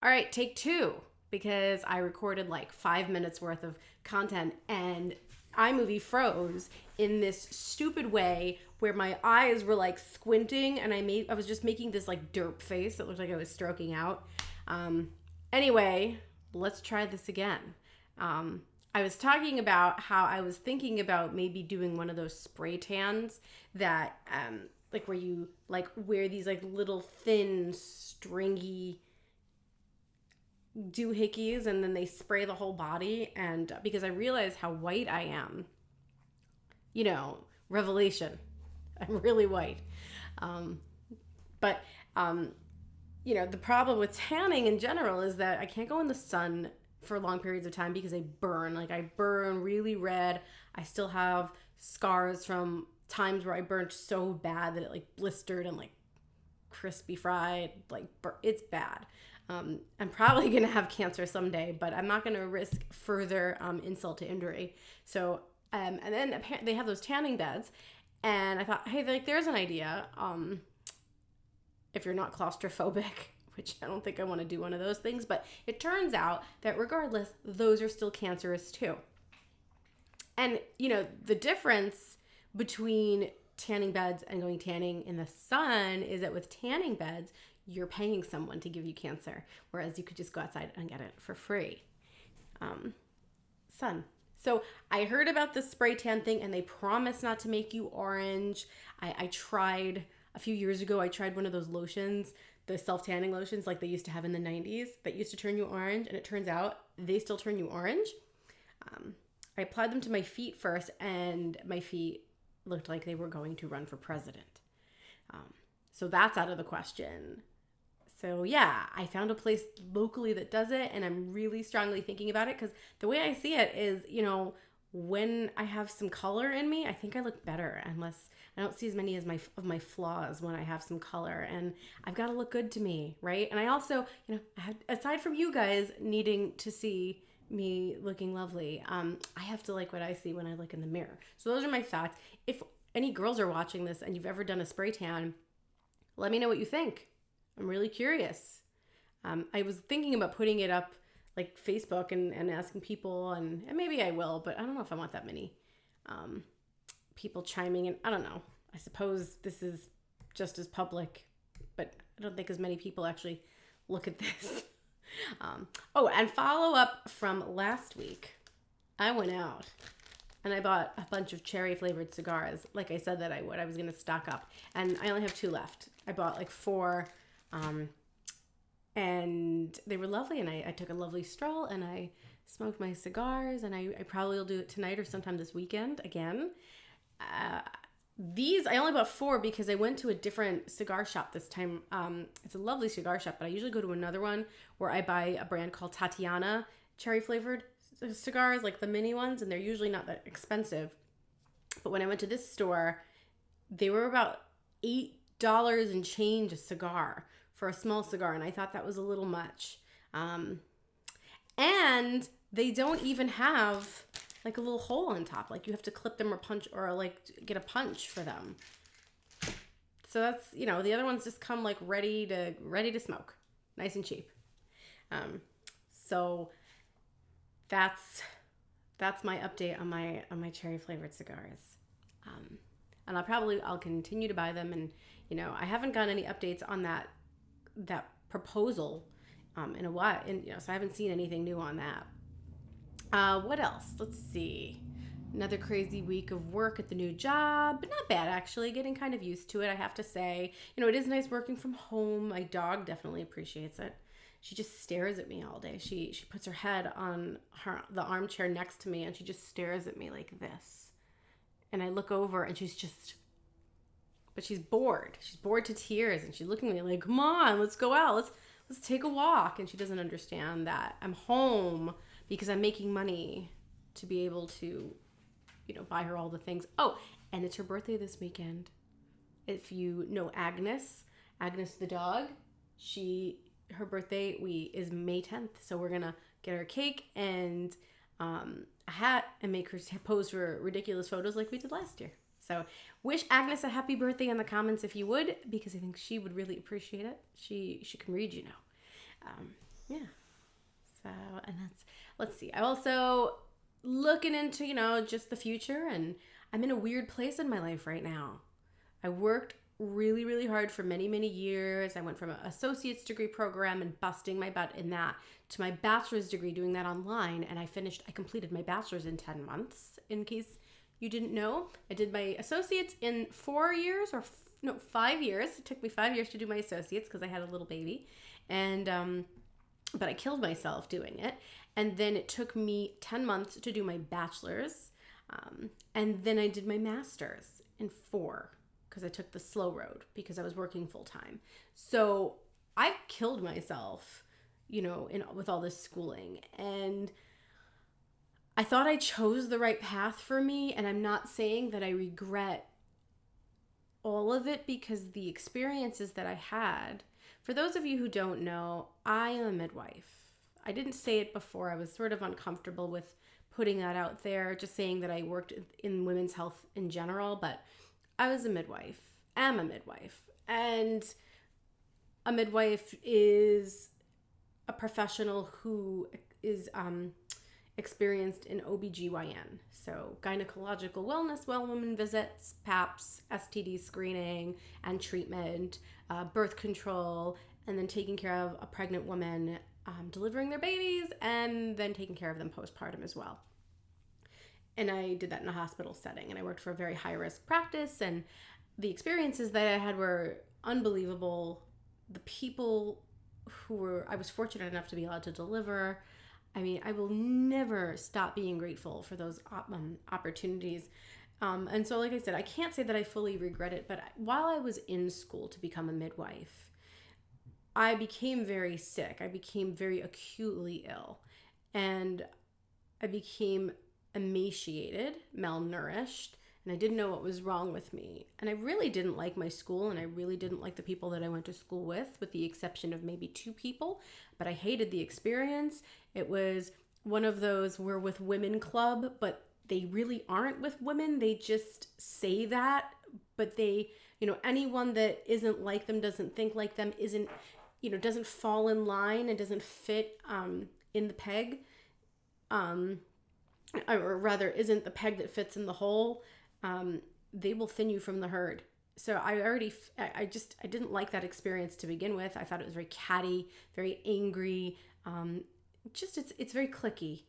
all right, take two, because I recorded like 5 minutes worth of content and iMovie froze in this stupid way where my eyes were like squinting and I was just making this like derp face that looked like I was stroking out. Anyway, let's try this again. I was talking about how I was thinking about maybe doing one of those spray tans that like where you like wear these like little thin stringy doohickeys and then they spray the whole body. And because I realized how white I am, you know, revelation, I'm really white. But you know, the problem with tanning in general is that I can't go in the sun for long periods of time because I burn. Like I burn really red. I still have scars from times where I burned so bad that it like blistered and like crispy fried. Like it's bad. I'm probably going to have cancer someday, but I'm not going to risk further insult to injury. So, and then apparently they have those tanning beds, and I thought, hey, like there's an idea. If you're not claustrophobic, which I don't think I want to do one of those things, but it turns out that regardless, those are still cancerous too. And, you know, the difference between tanning beds and going tanning in the sun is that with tanning beds, you're paying someone to give you cancer, whereas you could just go outside and get it for free. Sun. So I heard about the spray tan thing, and they promise not to make you orange. I tried a few years ago. I tried one of those lotions, the self-tanning lotions like they used to have in the 90s that used to turn you orange, and it turns out they still turn you orange. I applied them to my feet first, and my feet looked like they were going to run for president. So that's out of the question. So yeah, I found a place locally that does it, and I'm really strongly thinking about it because the way I see it is, you know, when I have some color in me, I think I look better, unless I don't see as many of my flaws when I have some color, and I've got to look good to me, right? And I also, you know, aside from you guys needing to see me looking lovely, I have to like what I see when I look in the mirror. So those are my thoughts. If any girls are watching this and you've ever done a spray tan, let me know what you think. I'm really curious. I was thinking about putting it up like Facebook and asking people, and maybe I will, but I don't know if I want that many people chiming in. I don't know. I suppose this is just as public, but I don't think as many people actually look at this. And follow up from last week. I went out and I bought a bunch of cherry flavored cigars. Like I said that I would. I was going to stock up, and I only have 2 left. I bought like 4. And they were lovely, and I took a lovely stroll, and I smoked my cigars, and I probably will do it tonight or sometime this weekend again. These, I only bought 4 because I went to a different cigar shop this time. It's a lovely cigar shop, but I usually go to another one where I buy a brand called Tatiana cherry flavored cigars, like the mini ones, and they're usually not that expensive. But when I went to this store, they were about $8 and change a cigar for a small cigar, and I thought that was a little much. And they don't even have like a little hole on top. Like you have to clip them or punch, or like get a punch for them. So that's, you know, the other ones just come like ready to smoke, nice and cheap. So that's my update on my cherry flavored cigars. And I'll continue to buy them, and you know, I haven't gotten any updates on that proposal in a while, and you know, so I haven't seen anything new on that. What else? Let's see. Another crazy week of work at the new job, but not bad actually. Getting kind of used to it, I have to say. You know, it is nice working from home. My dog definitely appreciates it. She just stares at me all day. She puts her head on the armchair next to me, and she just stares at me like this. And I look over, and but she's bored. She's bored to tears, and she's looking at me like, "Come on, let's go out. Let's take a walk." And she doesn't understand that I'm home because I'm making money to be able to, you know, buy her all the things. Oh, and it's her birthday this weekend. If you know Agnes the dog, her birthday is May 10th. So we're gonna get her a cake and a hat and make her pose for ridiculous photos like we did last year. So wish Agnes a happy birthday in the comments if you would, because I think she would really appreciate it. She can read, you know. Yeah. So, and let's see. I also looking into, just the future, and I'm in a weird place in my life right now. I worked really, really hard for many, many years. I went from an associate's degree program and busting my butt in that to my bachelor's degree doing that online. And I completed my bachelor's in 10 months, in case you didn't know. I did my associates in 4 years, or no, 5 years. It took me 5 years to do my associates because I had a little baby. And, but I killed myself doing it. And then it took me 10 months to do my bachelor's. And then I did my master's in 4 because I took the slow road because I was working full time. So I killed myself, with all this schooling. And I thought I chose the right path for me. And I'm not saying that I regret all of it, because the experiences that I had, for those of you who don't know, I am a midwife. I didn't say it before. I was sort of uncomfortable with putting that out there, just saying that I worked in women's health in general, but I was a midwife. Am a midwife. And a midwife is a professional who is experienced in OBGYN. So gynecological wellness, well woman visits, PAPs, STD screening and treatment, birth control, and then taking care of a pregnant woman delivering their babies, and then taking care of them postpartum as well. And I did that in a hospital setting, and I worked for a very high-risk practice, and the experiences that I had were unbelievable. The people I was fortunate enough to be allowed to deliver. I mean, I will never stop being grateful for those opportunities. And so, like I said, I can't say that I fully regret it, but while I was in school to become a midwife, I became very sick. I became very acutely ill, and I became emaciated, malnourished, and I didn't know what was wrong with me. And I really didn't like my school, and I really didn't like the people that I went to school with the exception of maybe 2 people, but I hated the experience. It was one of those we're with women club, but they really aren't with women. They just say that, but they, anyone that isn't like them, doesn't think like them, doesn't fall in line and doesn't fit in the peg, or rather isn't the peg that fits in the hole, they will thin you from the herd. So I didn't like that experience to begin with. I thought it was very catty, very angry. It's very cliquey.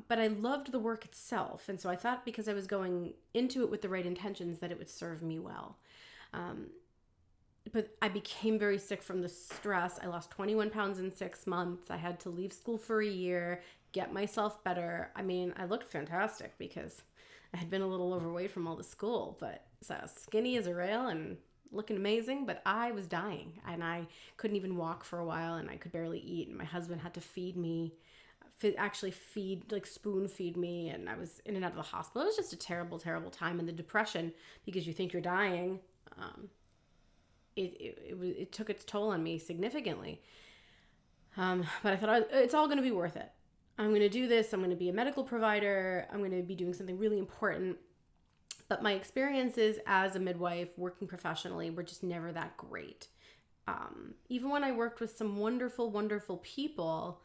But I loved the work itself. And so I thought, because I was going into it with the right intentions, that it would serve me well. But I became very sick from the stress. I lost 21 pounds in 6 months. I had to leave school for a year, get myself better. I mean, I looked fantastic because I had been a little overweight from all the school, but so skinny as a rail and looking amazing, but I was dying, and I couldn't even walk for a while, and I could barely eat, and my husband had to spoon feed me, and I was in and out of the hospital. It was just a terrible, terrible time. And the depression, because you think you're dying, it took its toll on me significantly. But I thought, it's all going to be worth it. I'm going to do this. I'm going to be a medical provider. I'm going to be doing something really important. But my experiences as a midwife working professionally were just never that great. Even when I worked with some wonderful, wonderful people,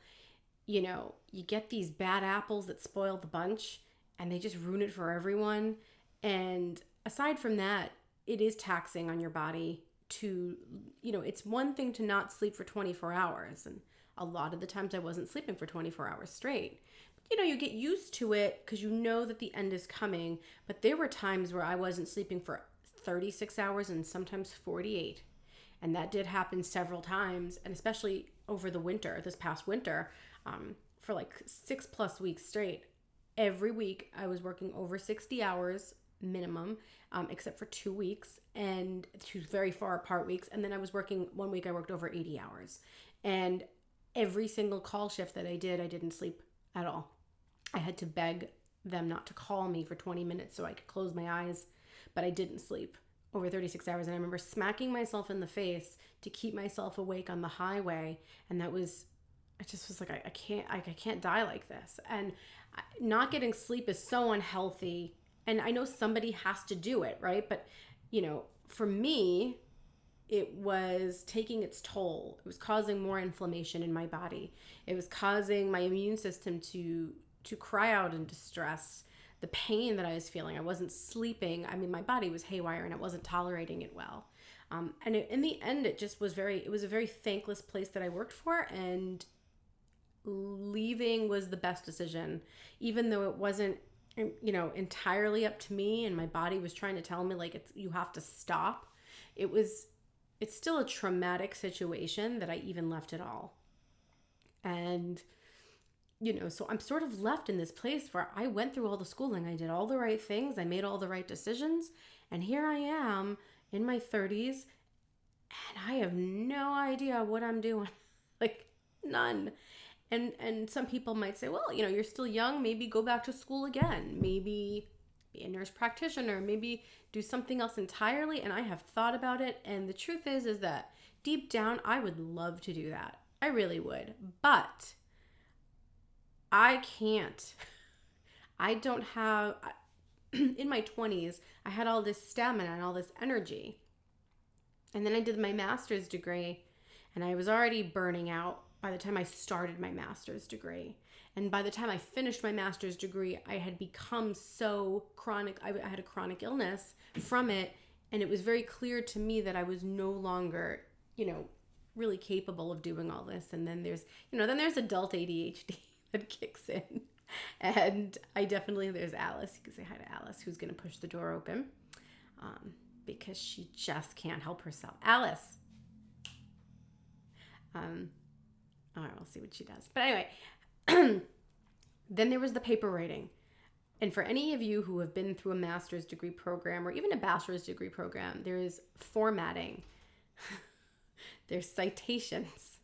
you get these bad apples that spoil the bunch, and they just ruin it for everyone. And aside from that, it is taxing on your body to, it's one thing to not sleep for 24 hours. And a lot of the times I wasn't sleeping for 24 hours straight. You get used to it because you know that the end is coming. But there were times where I wasn't sleeping for 36 hours and sometimes 48. And that did happen several times, and especially over the winter, this past winter, for like 6+ weeks straight. Every week I was working over 60 hours minimum, except for 2 weeks, and 2 very far apart weeks. And then I was working, 1 week I worked over 80 hours. And every single call shift that I didn't sleep at all. I had to beg them not to call me for 20 minutes so I could close my eyes, but I didn't sleep over 36 hours. And I remember smacking myself in the face to keep myself awake on the highway. And I just was like, I can't die like this. And not getting sleep is so unhealthy. And I know somebody has to do it, right? But, for me, it was taking its toll. It was causing more inflammation in my body. It was causing my immune system to cry out in distress. The pain that I was feeling, I wasn't sleeping. I mean, my body was haywire and it wasn't tolerating it well. In the end, it was a very thankless place that I worked for, and leaving was the best decision, even though it wasn't, entirely up to me, and my body was trying to tell me like, you have to stop. It's still a traumatic situation that I even left it all. And, so I'm sort of left in this place where I went through all the schooling. I did all the right things. I made all the right decisions. And here I am in my 30s, and I have no idea what I'm doing. Like, none. And some people might say, well, you're still young. Maybe go back to school again. Maybe be a nurse practitioner. Maybe do something else entirely. And I have thought about it. And the truth is that deep down, I would love to do that. I really would. But I can't. I don't have, in my 20s, I had all this stamina and all this energy. And then I did my master's degree, and I was already burning out by the time I started my master's degree. And by the time I finished my master's degree, I had become so chronic. I had a chronic illness from it. And it was very clear to me that I was no longer, really capable of doing all this. And then there's adult ADHD that kicks in. And there's Alice. You can say hi to Alice, who's going to push the door open because she just can't help herself. Alice. All right, we'll see what she does. But anyway, then there was the paper writing. And for any of you who have been through a master's degree program or even a bachelor's degree program, there is formatting. There's citations.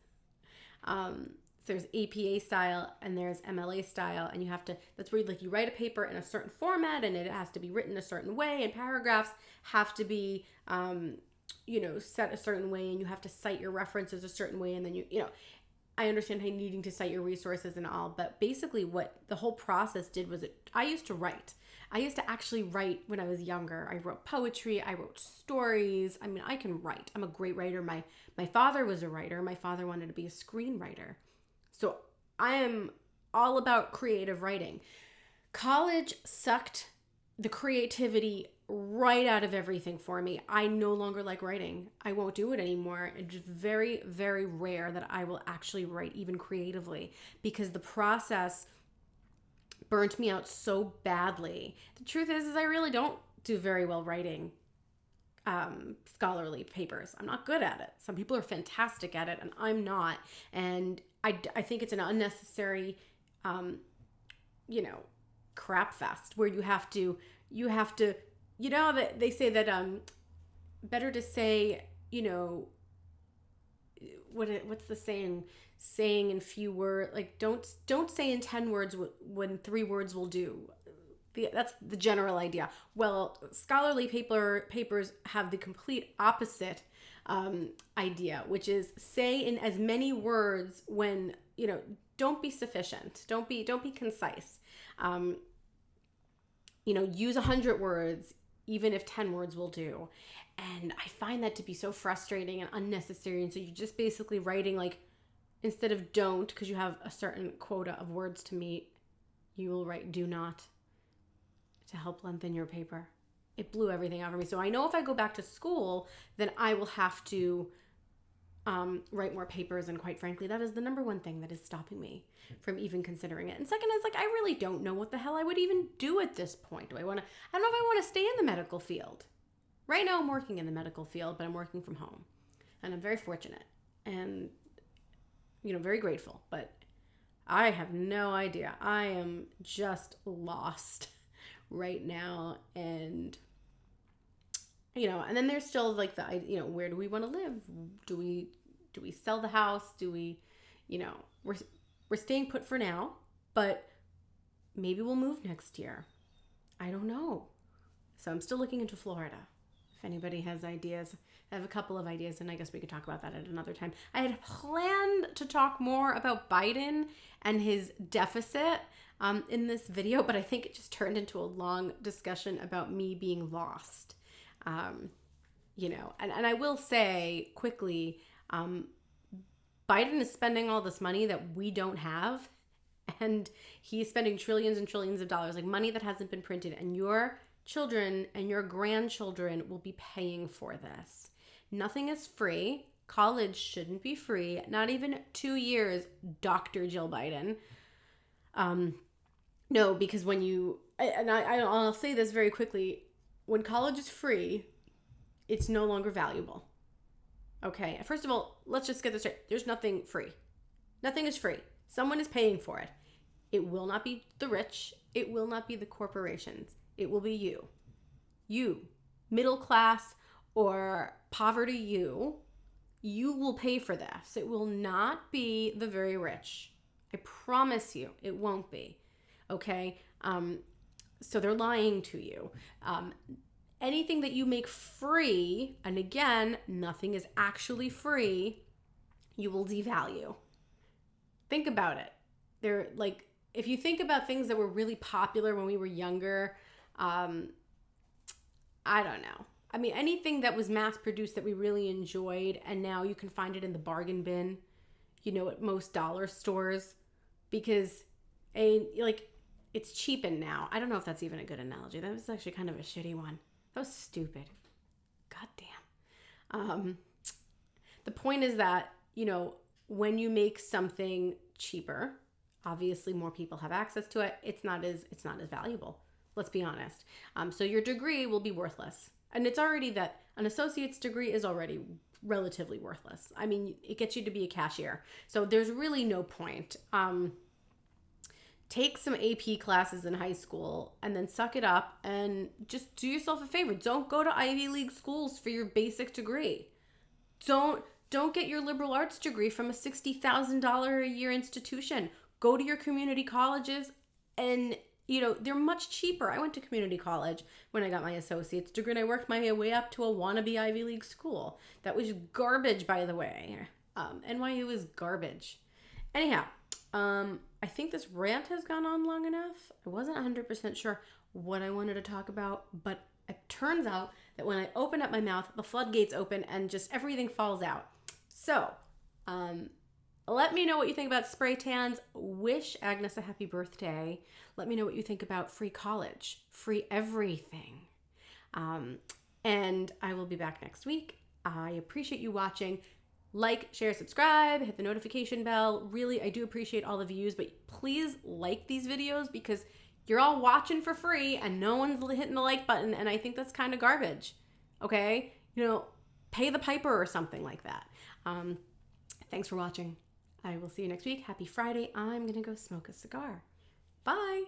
There's APA style and there's MLA style, and that's where you write a paper in a certain format, and it has to be written a certain way, and paragraphs have to be, set a certain way, and you have to cite your references a certain way, and then I understand how needing to cite your resources and all, but basically what the whole process did was I used to write. I used to actually write when I was younger. I wrote poetry. I wrote stories. I mean, I can write. I'm a great writer. My father was a writer. My father wanted to be a screenwriter. So I am all about creative writing. College sucked the creativity right out of everything for me. I no longer like writing. I won't do it anymore. It's very, very rare that I will actually write even creatively because the process burnt me out so badly. The truth is I really don't do very well writing scholarly papers. I'm not good at it. Some people are fantastic at it and I'm not. And I think it's an unnecessary, crap fest where you have to, they say that better to say, what's the saying in few words, like don't say in 10 words when 3 words will do. That's the general idea. Well, scholarly papers have the complete opposite idea, which is say in as many words when, don't be sufficient. Don't be concise. Use 100 words, even if 10 words will do. And I find that to be so frustrating and unnecessary. And so you're just basically writing instead of don't, because you have a certain quota of words to meet, you will write do not to help lengthen your paper. It blew everything out for me. So I know if I go back to school, then I will have to write more papers. And quite frankly, that is the number one thing that is stopping me from even considering it. And second is I really don't know what the hell I would even do at this point. I don't know if I want to stay in the medical field. Right now I'm working in the medical field, but I'm working from home. And I'm very fortunate and, very grateful. But I have no idea. I am just lost right now. And and then there's still where do we want to live? Do we sell the house? Do we, we're staying put for now, but maybe we'll move next year. I don't know. So I'm still looking into Florida. If anybody has ideas, I have a couple of ideas, and I guess we could talk about that at another time. I had planned to talk more about Biden and his deficit in this video, but I think it just turned into a long discussion about me being lost. And I will say quickly, Biden is spending all this money that we don't have, and he's spending trillions and trillions of dollars, like money that hasn't been printed, and your children and your grandchildren will be paying for this. Nothing is free. College shouldn't be free. Not even 2 years, Dr. Jill Biden. No, because I'll say this very quickly, when college is free, it's no longer valuable. Okay, first of all, let's just get this straight. There's nothing free. Nothing is free. Someone is paying for it. It will not be the rich. It will not be the corporations. It will be you. You, middle class or poverty you will pay for this. It will not be the very rich. I promise you, it won't be. Okay? So they're lying to you. Anything that you make free, and again, nothing is actually free, you will devalue. Think about it. They're like, if you think about things that were really popular when we were younger, I don't know. I mean, anything that was mass produced that we really enjoyed, and now you can find it in the bargain bin, at most dollar stores, because it's cheapened now. I don't know if that's even a good analogy. That was actually kind of a shitty one. That was stupid. God damn. The point is that, when you make something cheaper, obviously more people have access to it. It's not as valuable. Let's be honest. So your degree will be worthless. And it's already that an associate's degree is already relatively worthless. I mean, it gets you to be a cashier. So there's really no point. Take some AP classes in high school and then suck it up and just do yourself a favor. Don't go to Ivy League schools for your basic degree. Don't get your liberal arts degree from a $60,000 a year institution. Go to your community colleges, and they're much cheaper. I went to community college when I got my associate's degree, and I worked my way up to a wannabe Ivy League school. That was garbage, by the way. NYU is garbage. Anyhow, I think this rant has gone on long enough. I wasn't 100% sure what I wanted to talk about, but it turns out that when I open up my mouth, the floodgates open and just everything falls out. So, let me know what you think about spray tans. Wish Agnes a happy birthday. Let me know what you think about free college, free everything. And I will be back next week. I appreciate you watching. Like, share, subscribe, hit the notification bell. Really, I do appreciate all the views, but please like these videos because you're all watching for free and no one's hitting the like button, and I think that's kind of garbage. Okay? Pay the piper or something like that. Thanks for watching. I will see you next week. Happy Friday. I'm going to go smoke a cigar. Bye.